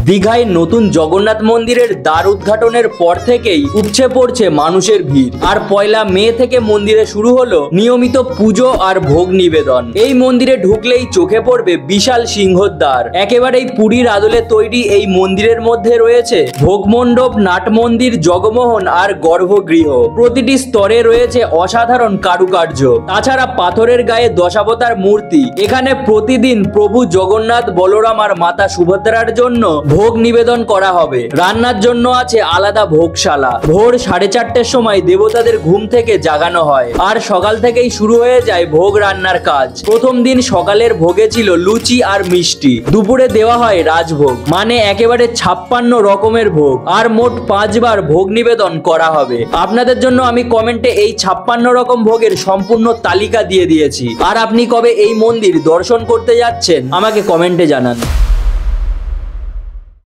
দীঘায় নতুন জগন্নাথ মন্দিরের দ্বার উদ্ঘাটনের পর থেকেই উপচে পড়ছে মানুষের ভিড়। আর 1 মে থেকে মন্দিরে শুরু হলো নিয়মিত পুজো আর ভোগ নিবেদন। এই মন্দিরে ঢুকলেই চোখে পড়বে বিশাল সিংহদ্বার। একেবারেই পুরীর আদলে তৈরি এই মন্দিরের মধ্যে রয়েছে ভোগমণ্ডপ, নাট মন্দির, জগমোহন আর গর্ভগৃহ। প্রতিটি স্তরে রয়েছে অসাধারণ কারুকার্য। তাছাড়া পাথরের গায়ে দশাবতার মূর্তি। এখানে প্রতিদিন প্রভু জগন্নাথ, বলরাম আর মাতা সুভদ্রার জন্য ভোগ নিবেদন করা হবে। রান্নার জন্য আছে আলাদা ভোগশালা। ভোর 4:30টার সময় দেবতাদের ঘুম থেকে জাগানো হয় আর সকাল থেকেই শুরু হয়ে যায় ভোগ রান্নার কাজ। প্রথম দিন সকালের ভোগে ছিল লুচি আর মিষ্টি। দুপুরে দেওয়া হয় রাজভোগ, মানে একেবারে 56 রকমের ভোগ। আর মোট 5 বার ভোগ নিবেদন করা হবে। আপনাদের জন্য আমি কমেন্টে এই 56 রকম ভোগের সম্পূর্ণ তালিকা দিয়ে দিয়েছি। আর আপনি কবে এই মন্দির দর্শন করতে যাচ্ছেন আমাকে কমেন্টে জানান।